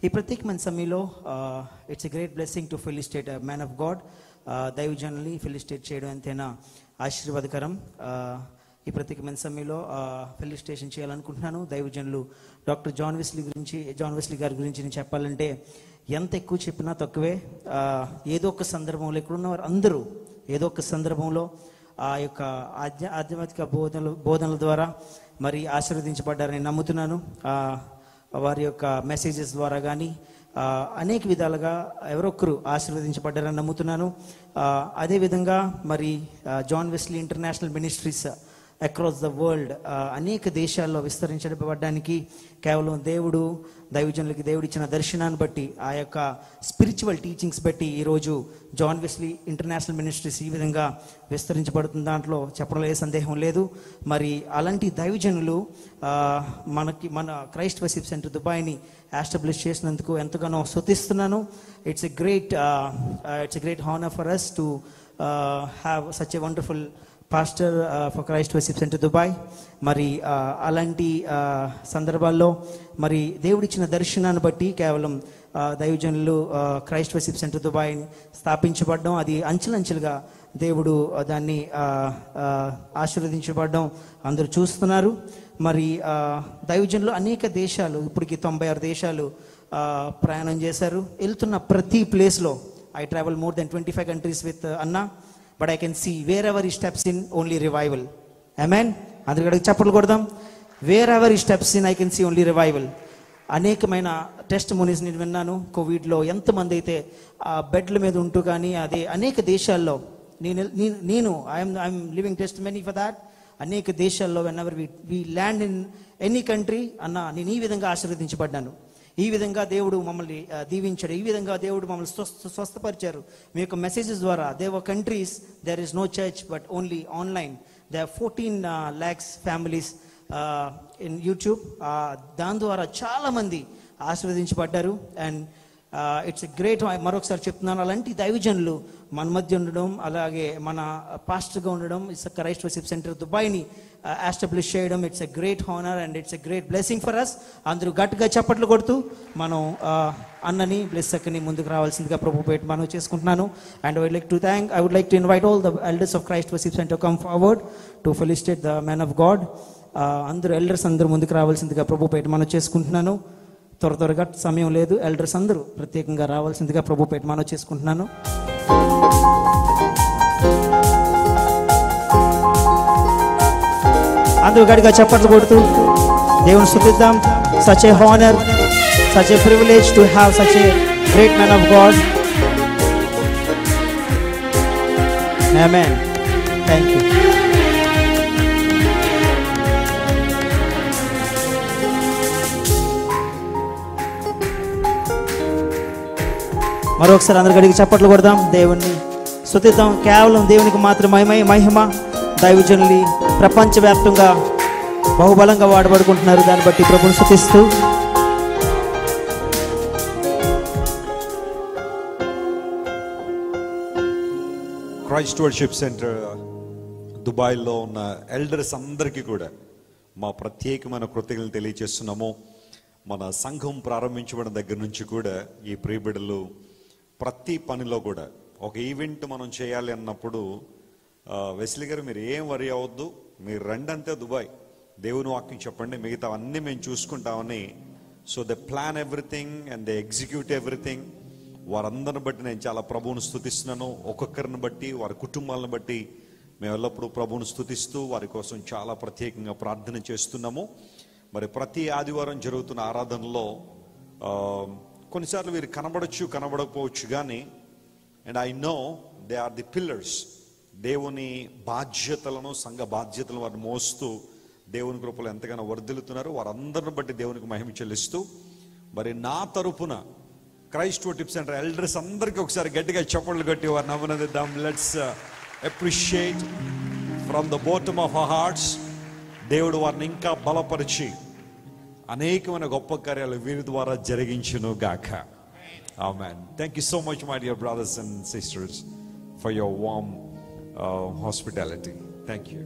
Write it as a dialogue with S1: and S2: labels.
S1: ఈ ప్రత్యేకమైన సమయంలో it's a great blessing to felicitate man of God. దైవజనుల్ని ఫెలిసిటేట్ చేయడం ఎంతైనా ఆశీర్వాదకరం. ఈ ప్రత్యేకమైన సమయంలో ఫెలిసిటేషన్ చేయాలనుకుంటున్నాను. దైవజనులు డాక్టర్ జాన్ వెస్లీ గారి గురించి నేను చెప్పాలంటే ఎంత ఎక్కువ చెప్పినా తక్కువే. ఏదో ఒక సందర్భంలో ఇక్కడ ఉన్నవారు అందరూ ఏదో ఒక సందర్భంలో ఆ యొక్క ఆధ్యాత్మిక బోధనల ద్వారా మరి ఆశీర్వదించబడ్డారని నమ్ముతున్నాను. వారి యొక్క మెసేజెస్ ద్వారా కానీ అనేక విధాలుగా ఎవరొక్కరు ఆశీర్వదించబడ్డారని నమ్ముతున్నాను. అదేవిధంగా మరి John Wesley international ministries across the world అనేక దేశాల్లో విస్తరించబడడానికి కేవలం దైవజనులకి దేవుడు ఇచ్చిన దర్శనాన్ని బట్టి, ఆ యొక్క స్పిరిచువల్ టీచింగ్స్ బట్టి ఈరోజు జాన్ వెస్లీ ఇంటర్నేషనల్ మినిస్ట్రీస్ ఈ విధంగా విస్తరించబడుతున్న దాంట్లో చెప్పడంలో ఏ సందేహం లేదు. మరి అలాంటి దైవజనులు మన క్రైస్ట్ వర్షిప్ సెంటర్ దుబాయ్ని ఎస్టాబ్లిష్ చేసినందుకు ఎంతగానో స్తుతిస్తున్నాను. It's a great honour for us to have such a wonderful pastor for Christ worship centre Dubai. మరి అలాంటి సందర్భాల్లో మరి దేవుడిచ్చిన దర్శనాన్ని బట్టి కేవలం దైవజనులు క్రైస్ట్ వర్షిప్ సెంటర్ దుబాయ్ స్థాపించబడడం, అది అంచెలంచెలుగా దేవుడు దాన్ని ఆశీర్వదించబడడం అందరూ చూస్తున్నారు. మరి దైవజనులు అనేక దేశాలు, ఇప్పటికి 96 దేశాలు ప్రయాణం చేశారు. వెళ్తున్న ప్రతి ప్లేస్లో I travel more than 25 countries with అన్నా. But I can see wherever he steps in, only revival. Amen. అందరికీ చప్పట్లు కొడదాం. Wherever he steps in, I can see only revival. అనేకమైన టెస్ట్ మోనీస్ నేను విన్నాను. కోవిడ్లో ఎంతమంది అయితే బెడ్ల మీద ఉంటూ కానీ అదే అనేక దేశాల్లో నేను I'm living test many for that. అనేక దేశాల్లో whenever we land in any country, అన్న నేను ఈ విధంగా ఆశీర్వదించబడ్డాను, ఈ విధంగా దేవుడు మమ్మల్ని దీవించాడు, ఈ విధంగా దేవుడు మమ్మల్ని స్వస్థపరిచారు. మీ యొక్క మెసేజెస్ ద్వారా there countries there is no church but only online. There 14 lakhs families in YouTube. దాని ద్వారా చాలామంది ఆశీర్వదించబడ్డారు. అండ్ ఇట్స్ ఎ గ్రేట్, మరొకసారి చెప్తున్నాను, అలాంటి దైవజనులు మన మధ్య ఉండడం, అలాగే మన పాస్టర్గా ఉండడం, ఇట్స్ క్రైస్ట్ వర్షిప్ సెంటర్ దుబాయ్ని ఎస్టాబ్లిష్ చేయడం, it's a great honour and it's a great blessing for us. అందరూ గట్టిగా చప్పట్లు కొడుతూ మనం అన్నని బ్లెస్సక్కని ముందుకు రావాల్సిందిగా ప్రభు పేట మనం చేసుకుంటున్నాను. And I would like to invite all the elders of Christ Worship Center come forward to felicitate the man of God. అందరూ ఎల్డర్స్ అందరూ ముందుకు రావాల్సిందిగా ప్రభు పేట మనం చేసుకుంటున్నాను. త్వరగా సమయం లేదు. ఎల్డర్స్ అందరూ ప్రత్యేకంగా రావాల్సిందిగా ప్రభు పేట మనం చేసుకుంటున్నాను. అందరూ గడిగా చప్పట్లు కొడుతూ దేవుని స్తుతిద్దాం. Such a honour, such a privilege to have such a great man of God. Amen. Thank you. మరొకసారి అందరు గడికి చప్పట్లు కొడదాం, దేవుణ్ణి స్తుతిద్దాం. కేవలం దేవునికి మాత్రమే మహిమ. దైవజనులు ప్రపంచవ్యాప్తంగా బహుబలంగా వాడబడుకుంటున్నారు. దాన్ని బట్టి ప్రభువుని స్తుతిస్తూ
S2: క్రైస్ట్ వర్షిప్ సెంటర్ దుబాయ్లో ఉన్న ఎల్డర్స్ అందరికీ కూడా మా ప్రత్యేకమైన కృతజ్ఞతలు తెలియజేస్తున్నాము. మన సంఘం ప్రారంభించబడిన దగ్గర నుంచి కూడా ఈ ప్రియబిడ్డలు ప్రతి పనిలో కూడా ఒక ఈవెంట్ మనం చేయాలి అన్నప్పుడు వెస్లీ గారు మీరు ఏం వరి అవ్వద్దు, మీరు రండంతే దుబాయ్, దేవుని వాక్యం చెప్పండి, మిగతా అన్నీ మేము చూసుకుంటామని. So they plan everything and they execute everything. వారందరిని బట్టి నేను చాలా ప్రభువుని స్తుతిస్తున్నాను. ఒక్కొక్కరిని బట్టి, వారి కుటుంబాలను బట్టి మేము ఎల్లప్పుడూ ప్రభువుని స్తుతిస్తూ వారి కోసం చాలా ప్రత్యేకంగా ప్రార్థన చేస్తున్నాము. మరి ప్రతి ఆదివారం జరుగుతున్న ఆరాధనలో కొన్నిసార్లు వీరు కనబడకపోవచ్చు కానీ, and I know they are the pillars. దేవుని బాధ్యతలను, సంఘ బాధ్యతలను వారిని మోస్తూ దేవుని కృపలు ఎంతగానో వర్ధిల్లుతున్నారు. వారందరిని బట్టి దేవునికి మహిమ చెల్లిస్తూ మరి నా తరపున క్రైస్ట్ వర్షిప్ సెంటర్ ఎల్డర్స్ అందరికీ ఒకసారి గట్టిగా చప్పట్లు కట్టి వారిని అభినందిద్దాం. Let's appreciate from the bottom of our hearts. దేవుడు వారిని ఇంకా బలపరిచి అనేకమైన గొప్ప కార్యాలు వీరి ద్వారా జరిగించును గాక. Amen. Thank you so much my dear brothers and sisters for your warm hospitality. Thank you.